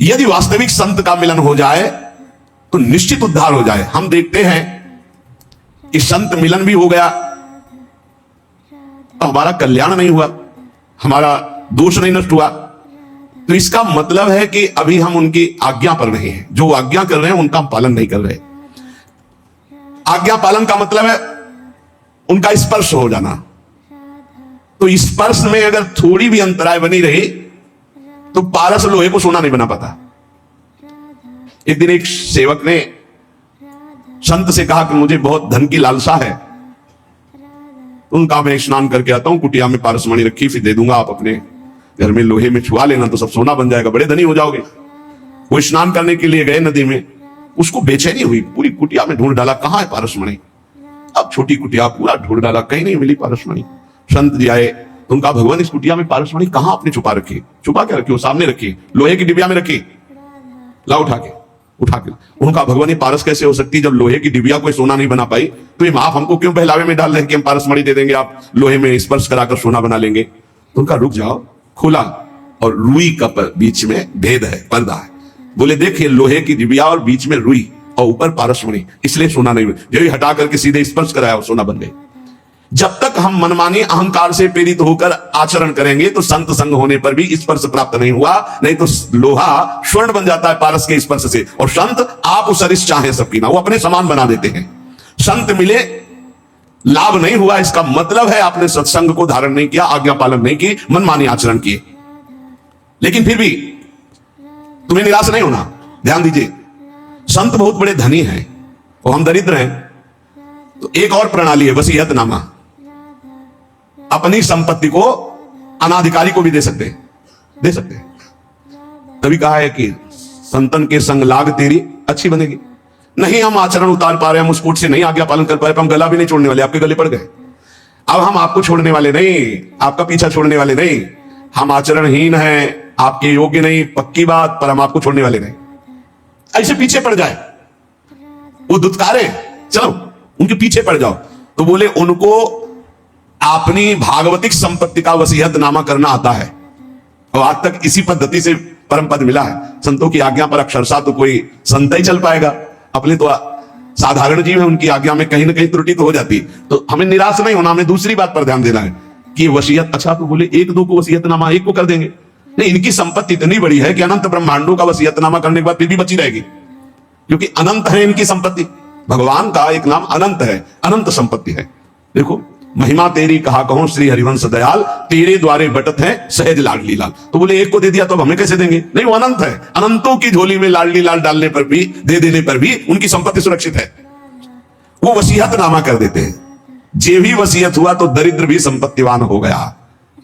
यदि वास्तविक संत का मिलन हो जाए तो निश्चित उद्धार हो जाए। हम देखते हैं कि संत मिलन भी हो गया तो हमारा कल्याण नहीं हुआ, हमारा दोष नहीं नष्ट हुआ, तो इसका मतलब है कि अभी हम उनकी आज्ञा पर नहीं हैं। जो आज्ञा कर रहे हैं उनका हम पालन नहीं कर रहे। आज्ञा पालन का मतलब है उनका स्पर्श हो जाना। तो स्पर्श में अगर थोड़ी भी अंतराय बनी रही तो पारस लोहे को सोना नहीं बना पाता। एक दिन एक सेवक ने संत से कहा कि मुझे बहुत धन की लालसा है, उनका मैं स्नान करके आता हूं, कुटिया में पारसमणि रखी, फिर दे दूंगा, आप अपने घर में लोहे में छुआ लेना तो सब सोना बन जाएगा, बड़े धनी हो जाओगे। वो स्नान करने के लिए गए नदी में, उसको बेचैनी हुई, पूरी कुटिया में ढूंढ डाला, कहां है पारसमणि। अब छोटी कुटिया पूरा ढूंढ डाला, कहीं नहीं मिली पारसमणि। संत जी आए तो उनका भगवान इस कुटिया में पारसमणि कहां आपने छुपा रखी? छुपा क्या रखी? वो सामने रखी, लोहे की डिबिया में रखी, ला उठा के। उनका भगवान ये पारस कैसे हो सकती, जब लोहे की डिबिया कोई सोना नहीं बना पाई तो ये आप हमको क्यों बहलावे में डाल रहे हैं कि हम पारसमणि दे देंगे, आप लोहे में स्पर्श कराकर सोना बना लेंगे। तो उनका रुक जाओ, खुला और रुई का बीच में भेद है, पर्दा है। बोले देखिए लोहे की डिबिया और बीच में रुई और ऊपर पारसमणि, इसलिए सोना नहीं, जो हटा करके सीधे स्पर्श कराया और सोना बन गए। जब तक हम मनमानी अहंकार से प्रेरित होकर आचरण करेंगे तो संत संग होने पर भी स्पर्श प्राप्त नहीं हुआ, नहीं तो लोहा स्वर्ण बन जाता है पारस के स्पर्श से। और संत आप सरिस चाहे सबकी ना, वो अपने समान बना देते हैं। संत मिले, लाभ नहीं हुआ, इसका मतलब है आपने सत्संग को धारण नहीं किया, आज्ञा पालन नहीं की, मनमानी आचरण किए। लेकिन फिर भी तुम्हें निराश नहीं होना। ध्यान दीजिए, संत बहुत बड़े धनी हैं और हम दरिद्र हैं, तो एक और प्रणाली है वसीयतनामा। अपनी संपत्ति को अनाधिकारी को भी दे सकते हैं। तभी कहा है कि संतन के संग लाग तेरी अच्छी बनेगी। नहीं हम आचरण उतार पा रहे, हम उस कोट से नहीं आज्ञा पालन कर पा रहे, हम गला भी नहीं छोड़ने वाले, आपके गले पड़ गए। अब हम आपको छोड़ने वाले नहीं, आपका पीछा छोड़ने वाले नहीं, हम आचरणहीन हैं, आपके योग्य नहीं, पक्की बात, पर हम आपको छोड़ने वाले नहीं। ऐसे पीछे पड़ जाए, वो दुत्कारे, चलो उनके पीछे पड़ जाओ। तो बोले उनको अपनी भागवतिक संपत्ति का वसीयतनामा करना आता है, और आज तक इसी पद्धति से परम पद मिला है। संतों की आज्ञा पर अक्षरशः तो कोई संत ही चल पाएगा, अपने तो साधारण जीव है, उनकी आज्ञा में कहीं ना कहीं त्रुटि तो हो जाती। तो हमें निराश नहीं होना, हमें दूसरी बात पर ध्यान देना है कि वसीयत, अच्छा तो बोले एक दो को वसीयतनामा एक को कर देंगे, नहीं इनकी संपत्ति इतनी बड़ी है कि अनंत ब्रह्मांडों का वसीयतनामा करने के बाद फिर भी बची रहेगी, क्योंकि अनंत है इनकी संपत्ति। भगवान का एक नाम अनंत है, अनंत संपत्ति है। देखो महिमा तेरी कहा कहूं श्री हरिवंश दयाल, तेरे द्वारे बटत है सहज लाडली लाल। तो बोले एक को दे दिया तो अब हमें कैसे देंगे? नहीं वो अनंत है, अनंतों की झोली में लाडली लाल डालने पर भी, दे देने पर भी उनकी संपत्ति सुरक्षित है। वो वसीयतनामा कर देते हैं। जे भी वसीयत हुआ तो दरिद्र भी संपत्तिवान हो गया।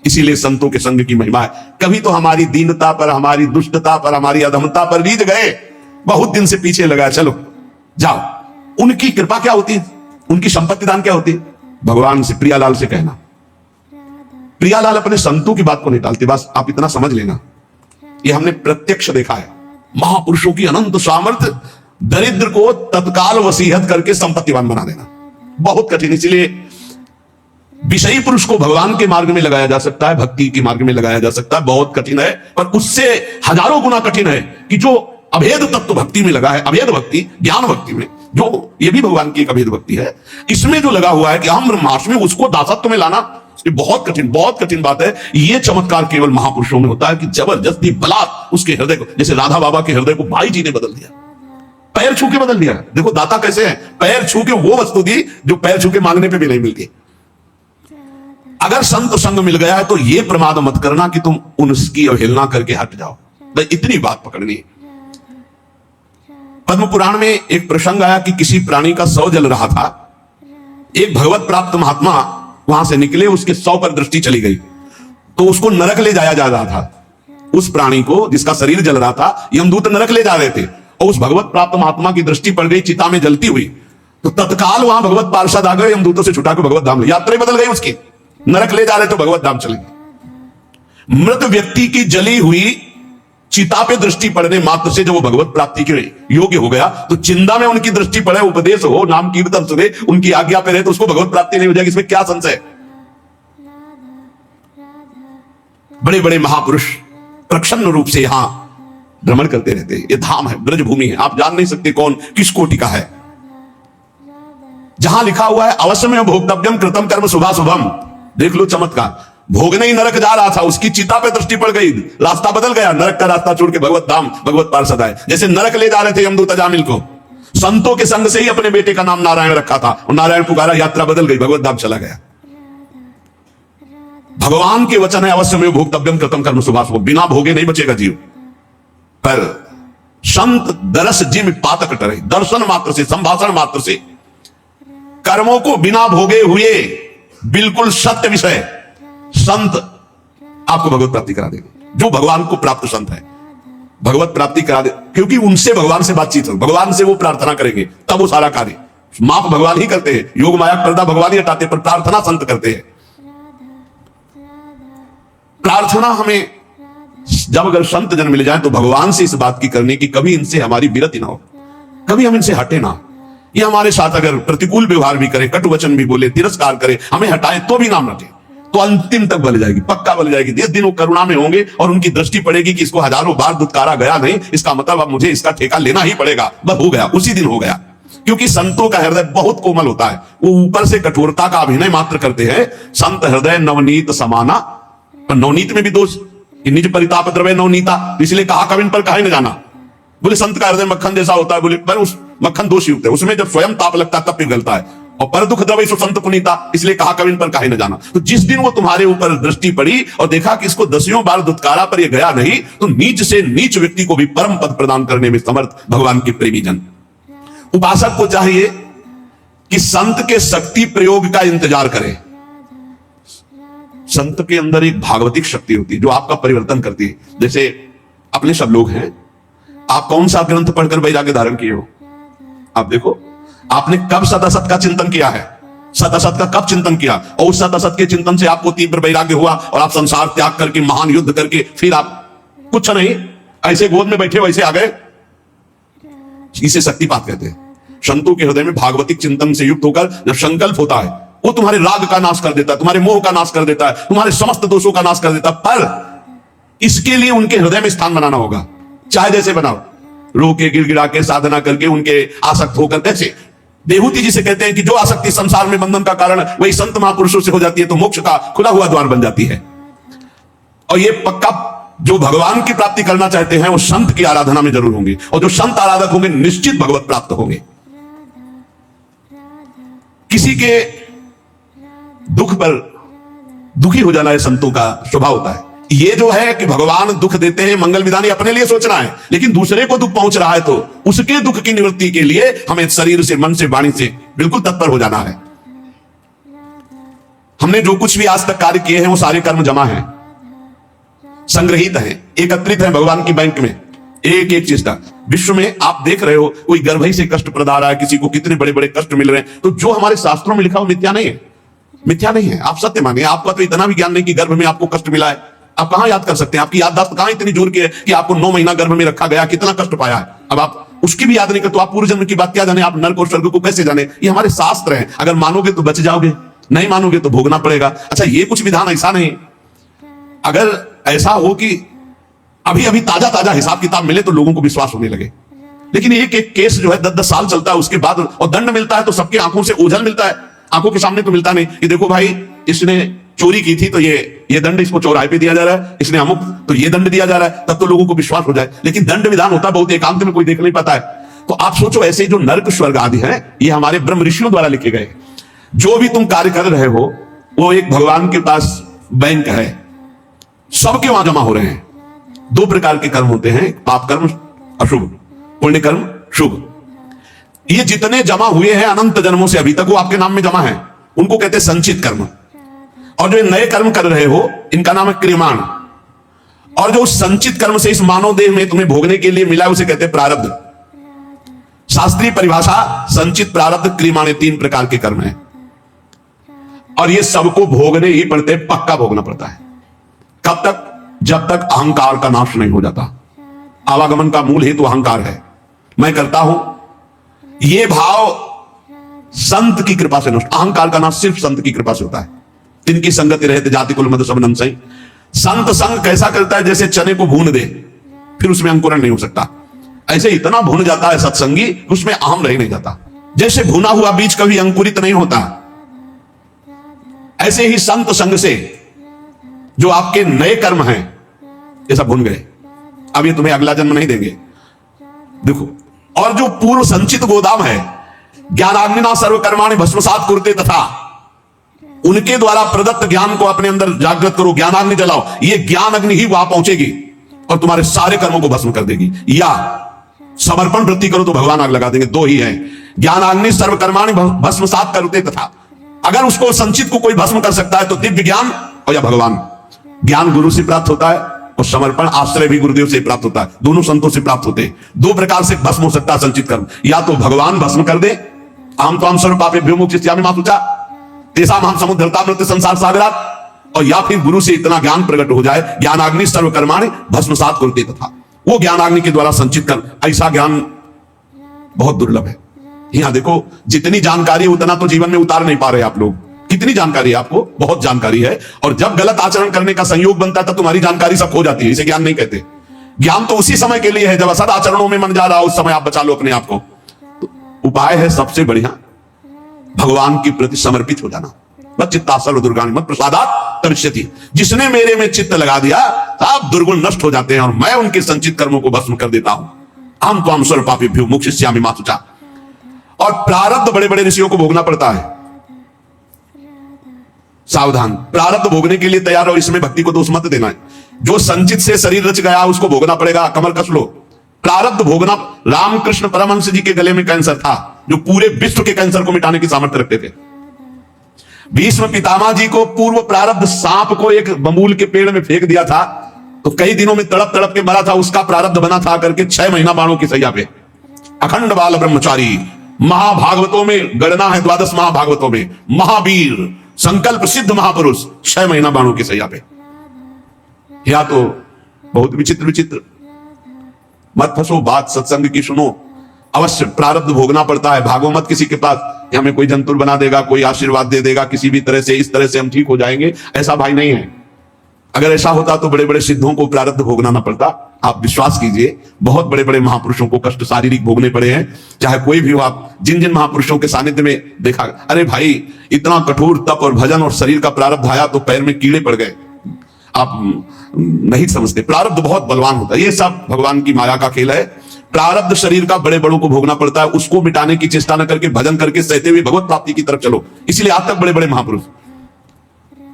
इसीलिए संतों के संग की महिमा है। कभी तो हमारी दीनता पर, हमारी दुष्टता पर, हमारी अधमता पर रीझ गए, बहुत दिन से पीछे लगा, चलो जाओ। उनकी कृपा क्या होती है, उनकी संपत्ति दान क्या होती है? भगवान से, प्रियालाल से कहना। प्रियालाल अपने संतों की बात को नहीं टालते, बस आप इतना समझ लेना, ये हमने प्रत्यक्ष देखा है। महापुरुषों की अनंत सामर्थ्य दरिद्र को तत्काल वसीयत करके संपत्तिवान बना देना बहुत कठिन। इसलिए विषयी पुरुष को भगवान के मार्ग में लगाया जा सकता है, भक्ति के मार्ग में लगाया जा सकता है, बहुत कठिन है। पर उससे हजारों गुना कठिन है कि जो अभेद तत्व भक्ति में लगा है, अभेद भक्ति, ज्ञान भक्ति में, जो ये भी भगवान की एक अभेद भक्ति है, इसमें जो लगा हुआ है कि हम ब्रह्मास्मि, उसको दासत्व में लाना, ये बहुत कठिन बात है। ये चमत्कार केवल महापुरुषों में होता है कि जबरदस्ती बलात् उसके हृदय को, जैसे राधा बाबा के हृदय को भाई जी ने बदल दिया, पैर छू के बदल दिया। देखो दाता कैसे है, पैर छू के वो वस्तु दी जो पैर छू के मांगने पे भी नहीं मिलती। अगर संत संग मिल गया है तो ये प्रमाद मत करना कि तुम उनकी अवहेलना करके हट जाओ, इतनी बात पकड़नी है। पद्म पुराण में एक प्रसंग आया कि किसी प्राणी का शव जल रहा था, एक भगवत प्राप्त महात्मा वहां से निकले, उसके शव पर दृष्टि चली गई तो उसको नरक ले जाया जा रहा था। उस प्राणी को जिसका शरीर जल रहा था यमदूत नरक ले जा रहे थे, और उस भगवत प्राप्त महात्मा की दृष्टि पड़ गई चिता में जलती हुई, तो तत्काल वहां भगवत पार्षद आ गए, यमदूतों से छुटा के भगवत धाम, यात्रा बदल गई उसकी, नरक ले जा रहे तो भगवत धाम चले गए। मृत व्यक्ति की जली हुई चिता पे दृष्टि पड़ने मात्र से जब वो भगवत प्राप्ति के योग्य हो गया, तो चिंदा में उनकी दृष्टि पड़े, उपदेश हो, नाम कीर्तन सुने, उनकी आज्ञा पे रहे, तो उसको भगवत प्राप्ति नहीं हो जाएगी, इसमें क्या संशय? बड़े बड़े महापुरुष प्रसन्न रूप से यहां भ्रमण करते रहते हैं। ये धाम है, ब्रज भूमि है, आप जान नहीं सकते कौन किस कोटि का है। जहां लिखा हुआ है अवश्य में भोक्तव्यम कृतम कर्म शुभा शुभम, देख लो चमत्कार। भोगने ही नरक जा रहा था, उसकी चिता पे दृष्टि पड़ गई, रास्ता बदल गया, नरक का रास्ता छोड़ के भगवत धाम भगवत पार्षद आए। जैसे नरक ले जा रहे थे यमदूत अजामिल को, संतों के संग से ही अपने बेटे का नाम नारायण रखा था, और नारायण पुकारा, यात्रा बदल गई, भगवत धाम चला गया। भगवान के वचन है अवश्य में भोक्तव्यम कृतम कर्म शुभा शुभम, बिना भोगे नहीं बचेगा जीव। पर संत दरस जिम पातक टरे, दर्शन मात्र से, संभाषण मात्र से, कर्मों को बिना भोगे हुए बिल्कुल सत्य विषय संत आपको भगवत प्राप्ति करा देंगे। जो भगवान को प्राप्त संत है भगवत प्राप्ति करा दे, क्योंकि उनसे भगवान से बातचीत हो, भगवान से वो प्रार्थना करेंगे, तब वो सारा कार्य। माप भगवान ही करते हैं, योग माया पर्दा भगवान ही हटाते, पर प्रार्थना संत करते हैं। प्रार्थना हमें जब अगर संत जन मिल जाए तो भगवान से इस बात की करने की कभी इनसे हमारी विरति ना हो, कभी हम इनसे हटे ना। ये हमारे साथ अगर प्रतिकूल व्यवहार भी करे, कटु वचन भी बोले, तिरस्कार करे, हमें हटाए तो भी नाम रटे, तो अंतिम तक बल जाएगी, पक्का बल जाएगी। जिस दिन वो करुणा में होंगे और उनकी दृष्टि पड़ेगी कि इसको हजारों बार दुत्कारा गया नहीं, इसका मतलब अब मुझे इसका ठेका लेना ही पड़ेगा, बस हो गया, उसी दिन हो गया। क्योंकि संतों का हृदय बहुत कोमल होता है, वो ऊपर से कठोरता का अभिनय मात्र करते हैं। संत हृदय नवनीत समाना, पर नवनीत में भी दोष, निज परिताप द्रव्य नवनीता, इसलिए कहा कविन पर कहा न जाना। बोले संत का हृदय मक्खन जैसा होता है, बोले पर उस मक्खन दोष युक्त है, उसमें जब स्वयं ताप लगता है तब पिघलता है। और पर दुख द्रव्य सो संत पुनीता, इसलिए कहा कविन पर काहे न जाना। तो जिस दिन वो तुम्हारे ऊपर दृष्टि पड़ी और देखा कि इसको दसियों बार दुत्कारा पर ये गया नहीं, तो नीच से नीच व्यक्ति को भी परम पद प्रदान करने में समर्थ भगवान के प्रेमी जन। उपासक को चाहिए कि संत के शक्ति प्रयोग का इंतजार करे। संत के अंदर एक भागवतिक शक्ति होती है जो आपका परिवर्तन करती है। जैसे अपने सब लोग हैं, आप कौन सा ग्रंथ पढ़कर वैराग्य धारण किए हो? आप देखो, आपने कब सत असत का चिंतन किया है, सत असत का कब चिंतन किया, और उस सत असत के चिंतन से आपको तीव्र वैराग्य हुआ और आप संसार त्याग करके महान युद्ध करके फिर आप कुछ नहीं ऐसे गोद में बैठे वैसे आ गए। इसे शक्तिपात कहते हैं। संतों के हृदय में भागवतिक चिंतन से युक्त होकर जब संकल्प होता है, वो तुम्हारे राग का नाश कर देता है, तुम्हारे मोह का नाश कर देता है, तुम्हारे समस्त दोषों का नाश कर देता है। पर इसके लिए उनके हृदय में स्थान बनाना होगा, चाहे जैसे बनाओ, रो के गिड़गिड़ा के साधना करके उनके आसक्त होकर। कैसे? देहूती जिसे कहते हैं कि जो आसक्ति संसार में बंधन का कारण वही संत महापुरुषों से हो जाती है तो मोक्ष का खुला हुआ द्वार बन जाती है। और ये पक्का जो भगवान की प्राप्ति करना चाहते हैं वो संत की आराधना में जरूर होंगे, और जो संत आराधक होंगे निश्चित भगवत प्राप्त होंगे। किसी के दुख पर दुखी हो जाना है संतों का स्वभाव होता है। ये जो है कि भगवान दुख देते हैं, मंगल विधानी अपने लिए सोचना है, लेकिन दूसरे को दुख पहुंच रहा है तो उसके दुख की निवृत्ति के लिए हमें शरीर से, मन से, वाणी से बिल्कुल तत्पर हो जाना है। हमने जो कुछ भी आज तक कार्य किए हैं वो सारे कर्म जमा हैं, संग्रहित हैं, एकत्रित हैं भगवान की बैंक में, एक एक चीज का। विश्व में आप देख रहे हो कोई गर्भ ही से कष्ट प्रदा रहा है, किसी को कितने बड़े बड़े कष्ट मिल रहे हैं, तो जो हमारे शास्त्रों में लिखा वो मिथ्या नहीं है, मिथ्या नहीं है। आप सत्य मानिए। आपका तो इतना भी ज्ञान नहीं कि गर्भ में आपको कष्ट मिला है, आप कहां याद कर सकते हैं? आपकी याददाश्त कहां इतनी जोर की है कि आपको 9 महीना गर्भ में रखा गया, कितना कष्ट पाया है। अब आप उसकी भी याद नहीं करते तो आप पूर्व जन्म की बात क्या जाने, आप नरक और स्वर्ग को कैसे जाने? ये हमारे शास्त्र हैं, अगर मानोगे तो बच जाओगे, नहीं मानोगे तो भोगना पड़ेगा। अच्छा, ये कुछ विधान ऐसा नहीं, अगर ऐसा हो कि अभी अभी ताजा ताजा हिसाब किताब मिले तो लोगों को विश्वास होने लगे, लेकिन एक एक केस जो है 10-10 साल चलता है, उसके बाद और दंड मिलता है तो सबके आंखों से ओझल मिलता है, आंखों के सामने तो मिलता नहीं कि देखो भाई इसने चोरी की थी तो ये दंड इसको चौराहे पे दिया जा रहा है, इसने अमुक तो ये दंड दिया जा रहा है, तब तो लोगों को विश्वास हो जाए। लेकिन दंड विधान होता है बहुत एकांत में, कोई देख नहीं पाता है। तो आप सोचो, ऐसे जो नरक स्वर्ग आदि हैं ये हमारे ब्रह्म ऋषियों द्वारा लिखे गए। जो भी तुम कार्य कर रहे हो वो एक भगवान के पास बैंक है, सबके वहां जमा हो रहे हैं। 2 प्रकार के कर्म होते हैं, पाप कर्म अशुभ, पुण्य कर्म शुभ। ये जितने जमा हुए हैं अनंत जन्मों से अभी तक वो आपके नाम में जमा है, उनको कहते हैं संचित कर्म। और जो नए कर्म कर रहे हो इनका नाम है क्रियमाण। और जो संचित कर्म से इस मानव देह में तुम्हें भोगने के लिए मिला उसे कहते हैं प्रारब्ध। शास्त्रीय परिभाषा संचित, प्रारब्ध, क्रियमाण, 3 प्रकार के कर्म हैं। और ये सबको भोगने ही पड़ते, पक्का भोगना पड़ता है। कब तक? जब तक अहंकार का नाश नहीं हो जाता। आवागमन का मूल हेतु अहंकार है, मैं करता हूं, ये भाव संत की कृपा से नष्ट। अहंकार का नाश सिर्फ संत की कृपा से होता है। तिनकी संगति रहते जाति कुल मद सब नंसई। संत संग कैसा करता है? जैसे चने को भून दे, फिर उसमें अंकुरण नहीं हो सकता। ऐसे इतना भुन जाता है सत्संगी, उसमें अहम रह नहीं जाता। जैसे भुना हुआ बीज कभी अंकुरित नहीं होता, ऐसे ही संत संग से जो आपके नए कर्म हैं ये सब भुन गए, अब ये तुम्हें अगला जन्म नहीं देंगे। देखो, और जो पूर्व संचित गोदाम है, ज्ञानाग्निना सर्वकर्माणि भस्मसात् कुरुते तथा, उनके द्वारा प्रदत्त ज्ञान को अपने अंदर जागृत करो, ज्ञानाग्नि जलाओ, ये ज्ञान अग्नि ही वहां पहुंचेगी और तुम्हारे सारे कर्मों को भस्म कर देगी। या समर्पण वृत्ति करो तो भगवान आग लगा देंगे। दो ही है, ज्ञानाग्नि सर्वकर्माणि भस्मसात् कुरुते तथा। अगर उसको संचित को कोई भस्म कर सकता है तो दिव्य ज्ञान और या भगवान। ज्ञान गुरु से प्राप्त होता है और समर्पण आश्रय भी गुरुदेव से प्राप्त होता है, दोनों संतों से प्राप्त होते हैं। दो प्रकार से भस्म हो सकता है संचित कर्म, या तो भगवान भस्म कर दे, आम तो हम सर्व पापेभ्यो मोक्षयिष्यामि मा शुचा तेषां अहं समुद्धरतामृत संसार सागरात्, और या फिर गुरु से इतना ज्ञान प्रकट हो जाए, ज्ञानाग्नि सर्वकर्माणि भस्मसात् कुरुते तथा, वो ज्ञानाग्नि के द्वारा संचित कर्म। ऐसा ज्ञान बहुत दुर्लभ है। यहां देखो, जितनी जानकारी उतना तो जीवन में उतार नहीं पा रहे आप लोग। कितनी जानकारी है आपको? बहुत जानकारी है, और जब गलत आचरण करने का संयोग बनता है तब तुम्हारी जानकारी सब खो जाती है। इसे ज्ञान नहीं कहते। ज्ञान तो उसी समय के लिए है जब असद आचरणों में मन जा रहा हो, उस समय आप बचा लो अपने आप को। तो उपाय है सबसे बढ़िया, भगवान के प्रति समर्पित हो जाना। मत चित्ता सर्व दुर्गाणि मत प्रसादात् तरिष्यति। जिसने मेरे में चित्त लगा दिया सब दुर्गुण नष्ट हो जाते हैं और मैं उनके संचित कर्मों को भस्म कर देता हूं। अहं त्वां सर्व पापेभ्यो मोक्षयिष्यामि मा शुचा। और प्रारब्ध बड़े बड़े ऋषियों को भोगना पड़ता है। सावधान, प्रारब्ध भोगने के लिए तैयार हो, इसमें भक्ति को दोष मत देना है। जो संचित से शरीर रच गया उसको भोगना पड़ेगा, कमर कस लो। प्रारब्ध भोगना, रामकृष्ण परमहंस जी के गले में कैंसर था, जो पूरे विश्व के कैंसर को मिटाने की सामर्थ्य रखते थे। भीष्म पितामह जी को पूर्व प्रारब्ध सांप को एक बबूल के पेड़ में फेंक दिया था, तो कई दिनों में तड़प तड़प के मरा था। उसका प्रारब्ध बना था करके 6 महीना बाणों की सैया पे। अखंड बाल ब्रह्मचारी, महाभागवतों में गणना है, 12 महाभागवतों में महावीर, संकल्प सिद्ध महापुरुष, 6 महीना बाणों की सैया पे। या तो बहुत विचित्र विचित्र, मत फंसो, बात सत्संग की सुनो। अवश्य प्रारब्ध भोगना पड़ता है। भागो मत किसी के पास, हमें कोई जंतुर बना देगा, कोई आशीर्वाद दे देगा किसी भी तरह से, इस तरह से हम ठीक हो जाएंगे, ऐसा भाई नहीं है। अगर ऐसा होता तो बड़े बड़े सिद्धों को प्रारब्ध भोगना ना पड़ता। आप विश्वास कीजिए, बहुत बड़े बड़े महापुरुषों को कष्ट शारीरिक भोगने पड़े हैं, चाहे कोई भी हो। आप जिन जिन महापुरुषों के सानिध्य में देखा, अरे भाई इतना कठोर तप और भजन और शरीर का प्रारब्ध आया तो पैर में कीड़े पड़ गए। आप नहीं समझते, प्रारब्ध बहुत बलवान होता है। ये सब भगवान की माया का खेल है। प्रारब्ध शरीर का बड़े बड़ों को भोगना पड़ता है, उसको मिटाने की चेष्टा न करके भजन करके सहते हुए भगवत प्राप्ति की तरफ चलो। इसलिए आज तक बड़े बड़े महापुरुष,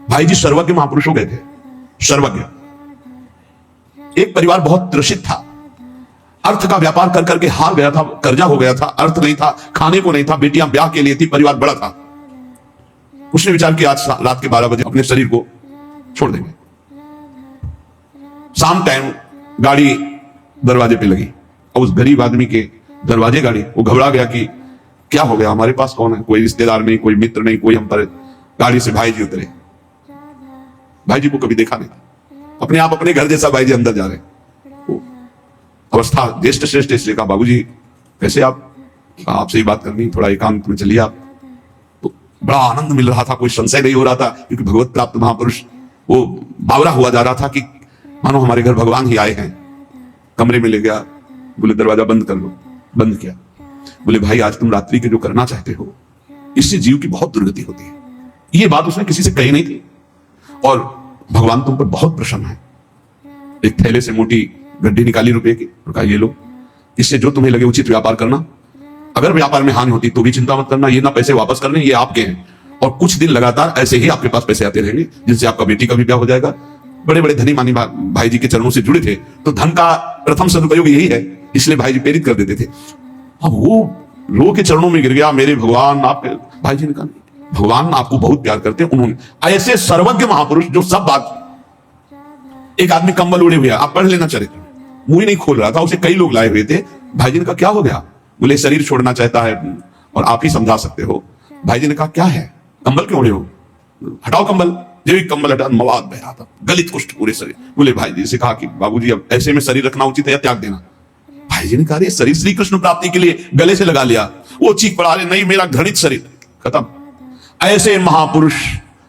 भाई जी सर्वज्ञ महापुरुष हो गए थे, सर्वज्ञ। एक परिवार बहुत त्रसित था, अर्थ का व्यापार कर करके हार गया था, कर्जा हो गया था, अर्थ नहीं था, खाने को नहीं था, बेटियां ब्याह के लिए थी, परिवार बड़ा था। उसने विचार किया आज रात के 12 बजे अपने शरीर को छोड़ देंगे। शाम टाइम गाड़ी दरवाजे पे लगी और उस गरीब आदमी के दरवाजे गाड़ी, वो घबरा गया कि क्या हो गया, हमारे पास कौन है, कोई रिश्तेदार नहीं, कोई मित्र नहीं, कोई हम पर। गाड़ी से भाई जी उतरे। भाई जी को कभी देखा नहीं, अपने आप अपने घर जैसा भाई जी अंदर जा रहे। अवस्था ज्येष्ठ श्रेष्ठ, इसलिए कहा बाबूजी कैसे आप, आपसे ही बात करनी, थोड़ा एकांत में चलिए आप। तो बड़ा आनंद मिल रहा था, कोई संशय नहीं हो रहा था, क्योंकि भगवत प्राप्त महापुरुष वो बावरा हुआ जा रहा था कि मानो हमारे घर भगवान ही आए हैं। कमरे में ले गया, बोले दरवाजा बंद कर लो। बंद किया। बोले भाई आज तुम रात्रि के जो करना चाहते हो, इससे जीव की बहुत दुर्गति होती है। ये बात उसने किसी से कही नहीं थी, और भगवान तुम पर बहुत प्रसन्न है। एक थैले से मोटी गड्डी निकाली रुपए की और कहा ये लो, इससे जो तुम्हें लगे उचित व्यापार करना। अगर व्यापार में हानि होती तो भी चिंता मत करना, ये ना पैसे वापस करने, ये आपके हैं। और कुछ दिन लगातार ऐसे ही आपके पास पैसे आते रहेंगे, जिनसे आपका बेटी का भी ब्याह हो जाएगा। बड़े बड़े धनी मानी भाई जी के चरणों से जुड़े थे, तो धन का प्रथम सदुपयोग यही है, इसलिए भाई जी प्रेरित कर देते थे। अब वो रो के चरणों में गिर गया, मेरे भगवान आपके। भाई जी ने कहा भगवान आपको बहुत प्यार करते हैं। उन्होंने ऐसे सर्वज्ञ महापुरुष जो सब बात। एक आदमी कंबल उड़े हुए, आप पढ़ लेना चरित्र, मुंह ही नहीं खोल रहा था, उसे कई लोग लाए हुए थे। भाई जी ने कहा क्या हो गया? बोले शरीर छोड़ना चाहता है और आप ही समझा सकते हो। भाई जी ने कहा क्या है, कंबल क्यों उड़े हो? हटाओ कंबल। जब कंबल हटा, मवाद बह रहा था, गलित कुष्ठ पूरे शरीर। बोले भाई जी से कहा कि बाबूजी अब ऐसे में शरीर रखना उचित है या त्याग देना? भाई जी ने कहा शरीर श्री कृष्ण प्राप्ति के लिए गले से लगा लिया। वो चीख पड़ा, नहीं मेरा घृणित शरीर खत्म। ऐसे महापुरुष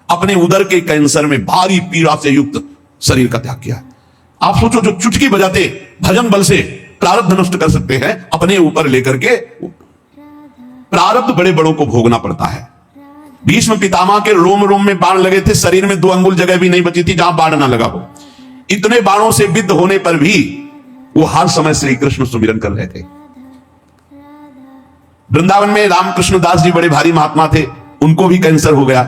अपने उदर के कैंसर में भारी पीड़ा से युक्त शरीर का त्याग किया। आप सोचो, जो चुटकी बजाते भजन बल से प्रारब्ध नष्ट कर सकते हैं, अपने ऊपर लेकर के प्रारब्ध बड़े बड़ों को भोगना पड़ता है। भीष्म पितामह के रोम रोम में बाण लगे थे, शरीर में 2 अंगुल जगह भी नहीं बची थी जहां बाण ना लगा हो। इतने बाणों से विद्ध होने पर भी वो हर समय श्री कृष्ण सुमिरन कर रहे थे। वृंदावन में रामकृष्ण दास जी बड़े भारी महात्मा थे, उनको भी कैंसर हो गया।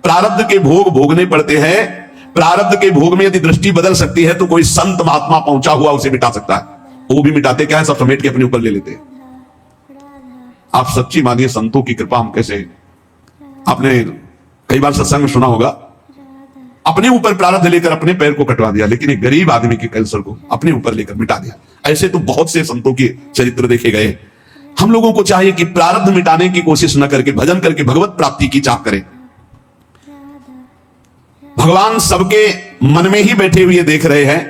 प्रारब्ध के भोग भोगने पड़ते हैं। प्रारब्ध के भोग में यदि दृष्टि बदल सकती है तो कोई संत महात्मा पहुंचा हुआ उसे मिटा सकता है। वो भी मिटाते क्या है, सब समेट के अपने ऊपर ले लेते हैं। आप सच्ची मानिए, संतों की कृपा हम कैसे, आपने कई बार सत्संग में सुना होगा, अपने ऊपर प्रारब्ध लेकर अपने पैर को कटवा दिया, लेकिन एक गरीब आदमी के कैंसर को अपने ऊपर लेकर मिटा दिया। ऐसे तो बहुत से संतों के चरित्र देखे गए। हम लोगों को चाहिए कि प्रारब्ध मिटाने की कोशिश न करके भजन करके भगवत प्राप्ति की चाह करें। भगवान सबके मन में ही बैठे हुए देख रहे हैं।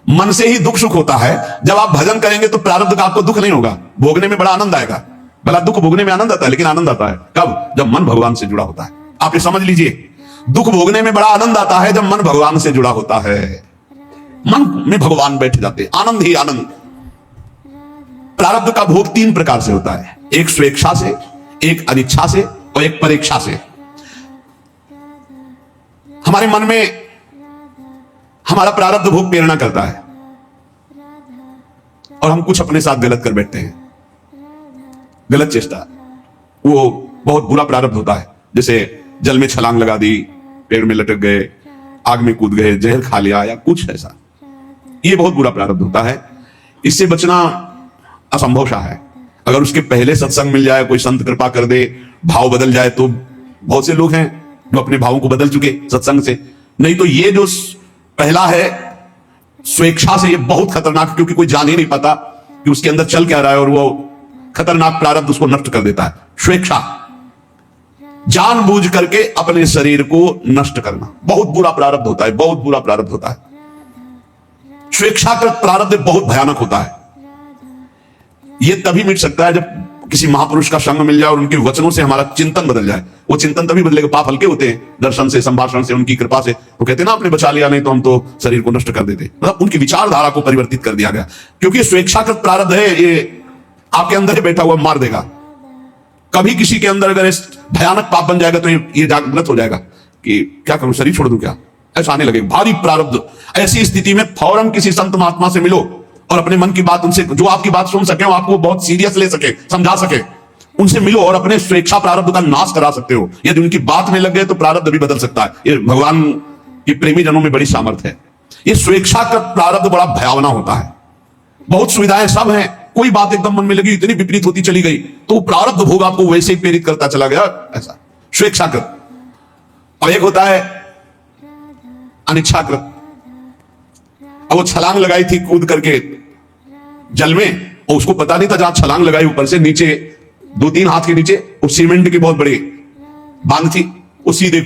मन से ही दुख सुख होता है। जब आप भजन करेंगे तो प्रारब्ध का आपको दुख नहीं होगा, भोगने में बड़ा आनंद आएगा। भला दुख भोगने में आनंद आता है, लेकिन आनंद आता है कब? जब मन भगवान से जुड़ा होता है। आप ये समझ लीजिए, दुख भोगने में बड़ा आनंद आता है जब मन भगवान से जुड़ा होता है। मन में भगवान बैठ जाते, आनंद ही आनंद। प्रारब्ध का भोग 3 प्रकार से होता है, एक स्वेच्छा से, एक अनिच्छा से और एक परीक्षा से। हमारे मन में हमारा प्रारब्ध भोग प्रेरणा करता है और हम कुछ अपने साथ गलत कर बैठते हैं, गलत चेष्टा। वो बहुत बुरा प्रारब्ध होता है, जैसे जल में छलांग लगा दी, पेड़ में लटक गए, आग में कूद गए, जहर खा लिया या कुछ ऐसा। ये बहुत बुरा प्रारब्ध होता है। इससे बचना असंभव सा है। अगर उसके पहले सत्संग मिल जाए, कोई संत कृपा कर दे, भाव बदल जाए, तो बहुत से लोग हैं जो अपने भावों को बदल चुके सत्संग से। नहीं तो ये जो पहला है स्वेच्छा से, ये बहुत खतरनाक, क्योंकि कोई जान ही नहीं पाता कि उसके अंदर चल क्या रहा है और वो खतरनाक प्रारब्ध उसको नष्ट कर देता है। स्वेच्छा, जानबूझ करके अपने शरीर को नष्ट करना, बहुत बुरा प्रारब्ध होता है, बहुत बुरा प्रारब्ध होता है। स्वेच्छाकृत प्रारब्ध बहुत भयानक होता है। यह तभी मिट सकता है जब किसी महापुरुष का संग मिल जाए और उनके वचनों से हमारा चिंतन बदल जाए। वो चिंतन तभी बदलेगा, पाप हल्के होते हैं दर्शन से, संभाषण से, उनकी कृपा से। वो कहते हैं ना, आपने बचा लिया, नहीं तो हम तो शरीर को नष्ट कर देते। मतलब उनकी विचारधारा को परिवर्तित कर दिया गया, क्योंकि स्वेच्छाकृत प्रारब्ध है, ये आपके अंदर ही बैठा हुआ मार देगा। कभी किसी के अंदर अगर भयानक पाप बन जाएगा तो ये जागृत हो जाएगा कि क्या करूं, शरीर छोड़ दूं क्या, ऐसा आने लगेगा भारी प्रारब्ध। ऐसी स्थिति में फौरन किसी संत महात्मा से मिलो और अपने मन की बात उनसे, जो आपकी बात सुन सके, आपको बहुत सीरियस ले सके, समझा सके, उनसे मिलो और अपने स्वेच्छा प्रारब्ध का नाश करा सकते हो। यदि उनकी बात में लग गए तो प्रारब्ध भी बदल सकता है। ये भगवान की प्रेमी जनों में बड़ी सामर्थ्य है। ये स्वेच्छा का प्रारब्ध बड़ा भयावना होता है। बहुत सुविधाएं सब हैं, कोई बात एकदम मन में लगी, इतनी विपरीत होती चली गई, तो प्रारब्ध भोग आपको वैसे ही प्रेरित करता चला गया, ऐसा स्वेच्छाकृत। और एक होता है अनिच्छाकृत। अब वो छलांग लगाई थी कूद करके जल में, और उसको पता नहीं था जहां छलांग लगाई ऊपर से नीचे 2-3 हाथ के नीचे वो सीमेंट की बहुत बड़ी बांध थी, वो सीधे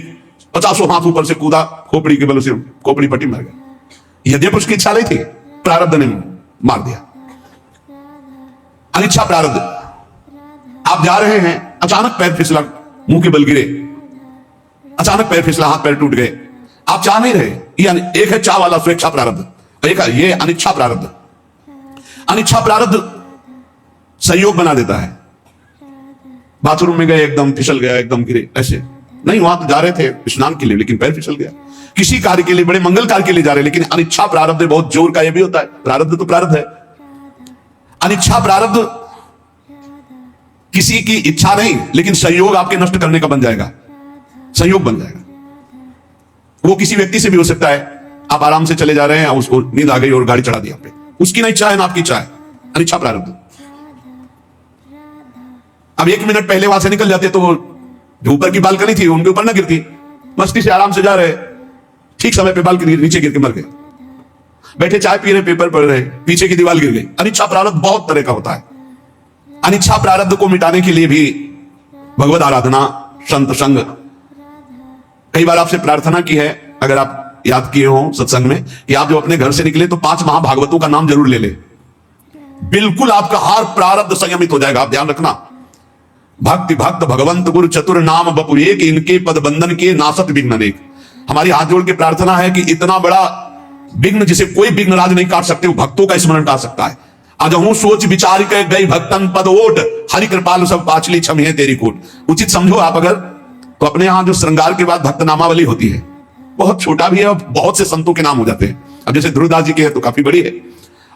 50 हाथ ऊपर से कूदा, खोपड़ी के बल से खोपड़ी पट्टी मर गया। यद्यपि उसकी इच्छा नहीं थी, प्रारब्ध ने मार दिया। अनिच्छा प्रारब्ध, आप जा रहे हैं, अचानक पैर फिसला, मुंह के बल गिरे, अचानक पैर फिसला, हाथ पैर टूट गए, आप चाह नहीं रहे। ये एक है चाह वाला स्वेच्छा प्रारब्ध, एक है ये अनिच्छा प्रारब्ध। अनिच्छा प्रारब्ध संयोग बना देता है। बाथरूम में गए, एकदम फिसल गया, एकदम गिरे, ऐसे नहीं, वहां तो जा रहे थे स्नान के लिए, लेकिन पैर फिसल गया। किसी कार्य के लिए, बड़े मंगल कार्य के लिए जा रहे, लेकिन अनिच्छा प्रारब्ध बहुत जोर का, यह भी होता है। प्रारब्ध तो प्रारब्ध है। अनिच्छा प्रारब्ध किसी की इच्छा नहीं, लेकिन संयोग आपके नष्ट करने का बन जाएगा, संयोग बन जाएगा। वो किसी व्यक्ति से भी हो सकता है। आप आराम से चले जा रहे हैं, उसको नींद आ गई और गाड़ी चढ़ा दी आप पे, उसकी ना इच्छा है ना आपकी इच्छा है, अनिच्छा प्रारब्ध। अब 1 मिनट पहले वहां से निकल जाते तो जो ऊपर की बालकनी थी उनके ऊपर ना गिरती, मस्ती से आराम से जा रहे, ठीक समय पे बालकनी नीचे गिर के मर गए। बैठे चाय पी रहे, पेपर पढ़ रहे, पीछे की दीवार गिर गई। अनिच्छा प्रारब्ध बहुत तरह का होता है। अनिच्छा प्रारब्ध को मिटाने के लिए भी भगवत आराधना, संत संग। कई बार आपसे प्रार्थना की है, अगर आप याद किए हो सत्संग में, कि आप जब अपने घर से निकले तो 5 महाभागवतों का नाम जरूर ले ले, बिल्कुल आपका हर प्रारब्ध संयमित हो जाएगा। आप ध्यान रखना, भक्ति भक्त भगवंत गुरु चतुर नाम बपु एक, इनके पद बंधन के नासत विघ्न अनेक। हमारी हाथ जोड़ के प्रार्थना है कि इतना बड़ा विघ्न जिसे कोई विघ्न राज नहीं काट सकते, वो भक्तों का स्मरण काट सकता है। अजहू सोच विचार के गई भक्तन पद ओट, हरि कृपालु सब पाचली छमी है तेरी कोट। उचित समझो आप अगर तो अपने यहां जो श्रृंगार के बाद भक्त नामावली होती है, बहुत छोटा भी है और बहुत से संतों के नाम हो जाते हैं। अब जैसे ध्रुवदास जी के है तो काफी बड़ी है।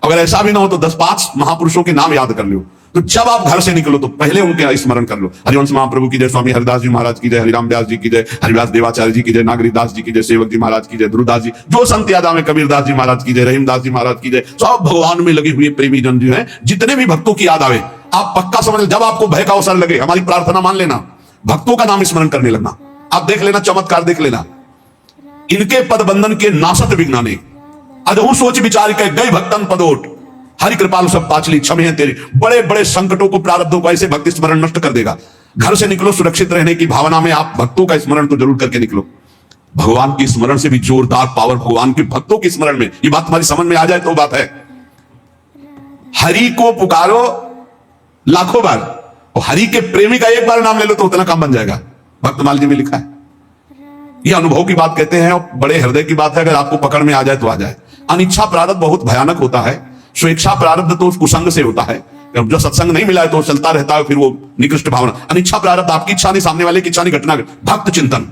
अगर ऐसा भी ना हो तो 10-5 महापुरुषों के नाम याद कर लो। तो जब आप घर से निकलो तो पहले उनके स्मरण कर लो। हरिवंश महाप्रभु की जय, स्वामी हरिदास जी महाराज की जय, हरिराम व्यास जी की जय, हरिदास देवाचार्य जी की जय, नागरीदास जी की जय, सेवक जी महाराज की जय, ध्रुवदास जी, जो संत याद आवे, कबीरदास जी महाराज की जय, रहीमदास जी महाराज की जय। सब भगवान में लगे हुए प्रेमी जन जो है, जितने भी भक्तों की याद आवे, आप पक्का समझ लो, जब आपको भय का अवसर लगे, हमारी प्रार्थना मान लेना, भक्तों का नाम स्मरण करने लगना। आप देख लेना, चमत्कार देख लेना। इनके पद बंधन के नासत विज्ञाने, अदहु सोच विचार के गई भक्तन पदोट, हरि कृपालु सब पाचली क्षमे हैं तेरी। बड़े बड़े संकटों को, प्रारब्धों को ऐसे भक्ति स्मरण नष्ट कर देगा। घर से निकलो सुरक्षित रहने की भावना में, आप भक्तों का स्मरण तो जरूर करके निकलो। भगवान की स्मरण से भी जोरदार पावर भगवान के भक्तों के स्मरण में। ये बात हमारी समझ में आ जाए तो बात है। हरि को पुकारो लाखों बार, और हरि के प्रेमी का एक बार नाम ले लो तो उतना काम बन जाएगा। भक्तमाल जी में लिखा है। ये अनुभव की बात कहते हैं और बड़े हृदय की बात है। अगर आपको पकड़ में आ जाए तो आ जाए। अनिच्छा प्रारब्ध बहुत भयानक होता है। स्वेच्छा प्रारब्ध तो कुसंग से होता है, जो सत्संग नहीं मिला है तो चलता रहता है, फिर वो निकृष्ट भावना। अनिच्छा प्रारब्ध आपकी इच्छा नहीं, सामने वाले की इच्छा नहीं, घटना भक्त चिंतन।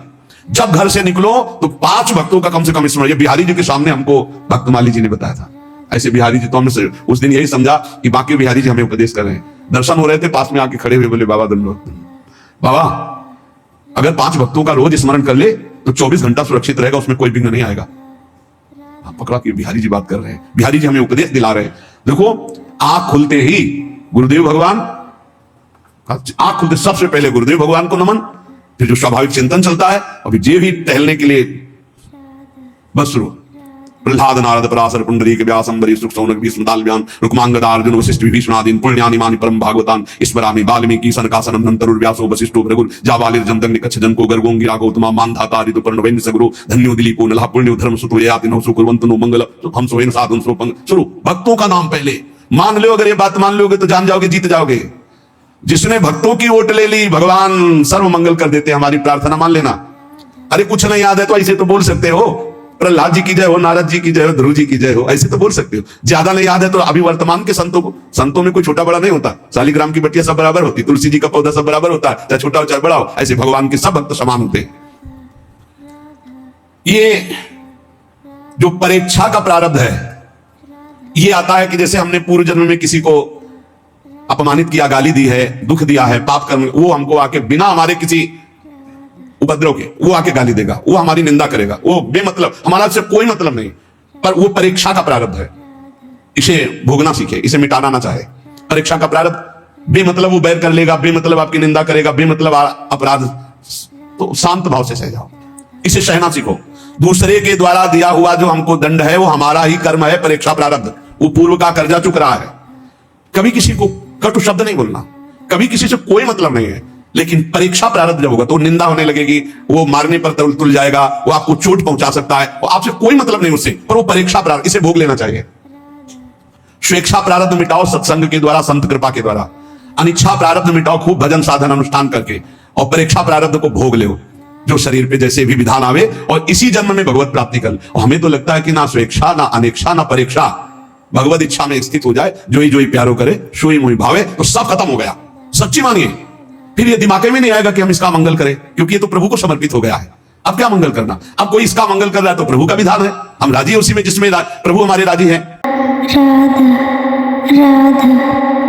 जब घर से निकलो तो 5 भक्तों का कम से कम स्मरण। ये बिहारी जी के सामने हमको भक्तमाली जी ने बताया था। ऐसे बिहारी जी तो हमने उस दिन यही समझा कि बाकी बिहारी जी हमें उपदेश कर रहे हैं। दर्शन हो रहे थे, पास में आके खड़े हुए बोले, बाबा दंडवत। बाबा अगर 5 भक्तों का रोज स्मरण कर ले तो 24 घंटा सुरक्षित रहेगा, उसमें कोई विघ्न नहीं आएगा। पकड़ा कि बिहारी जी बात कर रहे हैं। बिहारी जी हमें उपदेश दिला रहे हैं। देखो, आंख खुलते ही गुरुदेव भगवान, आंख खुलते सबसे पहले गुरुदेव भगवान को नमन, फिर जो स्वाभाविक चिंतन चलता है, और जे भी टहलने के लिए बस शुरू। प्रहलाद नारद पराशर पुंडरीक व्यास अम्बरीश सुख सौनक भीष्म दाल्म्यान रुक्मांगद अर्जुन वशिष्ठ विभीषणादीन पुण्यानि मानि परम भागवतान स्मरामि वाल्मीकि सनकासनम नंतरुर व्यासो वशिष्ठो भृगुर जाबालिर जमदग्नि कच्छ जनको गर्गोंगिरा गौतमा मानधाता ऋतुपर्ण वैन्य सगुरु धन्यो दिलीपो नलः पुण्यो धर्म सुतो याति नौ सुकुर्वन्तु नो मंगल हम सोएन साधन सो पंग। शुरू भक्तों का नाम पहले मान लो। अगर ये बात मान लोगे तो जान जाओगे, जीत जाओगे। जिसने भक्तों की वोट ले ली, भगवान सर्व मंगल कर देते। हमारी प्रार्थना मान लेना। अरे कुछ नहीं याद है तो ऐसे तो बोल सकते हो, प्रहलाद जी की जय हो, नारद जी की जय हो, ध्रुव जी की जय हो, ऐसे तो बोल सकते हो। ज्यादा नहीं याद है तो अभी वर्तमान के संतों में कोई छोटा बड़ा नहीं होता। शालिग्राम की बटिया सब बराबर होती, तुलसी जी का पौधा सब बराबर होता है, चाहे छोटा हो चाहे बड़ा हो। ऐसे भगवान के सब भक्त समान होते हैं। ये जो परीक्षा का प्रारब्ध है, ये आता है कि जैसे हमने पूर्व जन्म में किसी को अपमानित किया, गाली दी है, दुख दिया है, पाप कर्म, वो हमको आके बिना हमारे किसी उपद्रव के वो आके गाली देगा, वो हमारी निंदा करेगा, वो बेमतलब, हमारा से कोई मतलब नहीं, पर वो परीक्षा का प्रारब्ध है। इसे भोगना सीखे, इसे मिटाना ना चाहे। परीक्षा का प्रारब्ध, बेमतलब वो बैर कर लेगा, बेमतलब आपकी निंदा करेगा, बेमतलब अपराध, तो शांत भाव से सह जाओ, इसे सहना सीखो। दूसरे के द्वारा दिया हुआ जो हमको दंड है वो हमारा ही कर्म है, परीक्षा प्रारब्ध। वो पूर्व का कर्जा चुक रहा है। कभी किसी को कटु शब्द नहीं बोलना, कभी किसी से कोई मतलब नहीं है, लेकिन परीक्षा प्रारब्ध जब होगा तो निंदा होने लगेगी, वो मारने पर तुल जाएगा, वो आपको चोट पहुंचा सकता है, वो आपसे कोई मतलब नहीं उससे, पर वो परीक्षा प्रारब्ध, इसे भोग लेना चाहिए। स्वेच्छा प्रारब्ध मिटाओ सत्संग के द्वारा, संत कृपा के द्वारा। अनिच्छा प्रारब्ध मिटाओ खूब भजन साधन अनुष्ठान करके, और परीक्षा प्रारब्ध को भोग लो, जो शरीर पे जैसे भी विधान आवे, और इसी जन्म में भगवत प्राप्ति कर। और हमें तो लगता है कि ना स्वेच्छा, ना अनेक्षा, ना परीक्षा, भगवत इच्छा में स्थित हो जाए, जो ही प्यारो करे, सोई मोहि भावे, तो सब खत्म हो गया। सच्ची मानिए, फिर ये दिमाग में नहीं आएगा कि हम इसका मंगल करें, क्योंकि ये तो प्रभु को समर्पित हो गया है। अब क्या मंगल करना? अब कोई इसका मंगल कर रहा है तो प्रभु का विधान है, हम राजी है उसी में जिसमें प्रभु हमारे राजी है। राधा राधा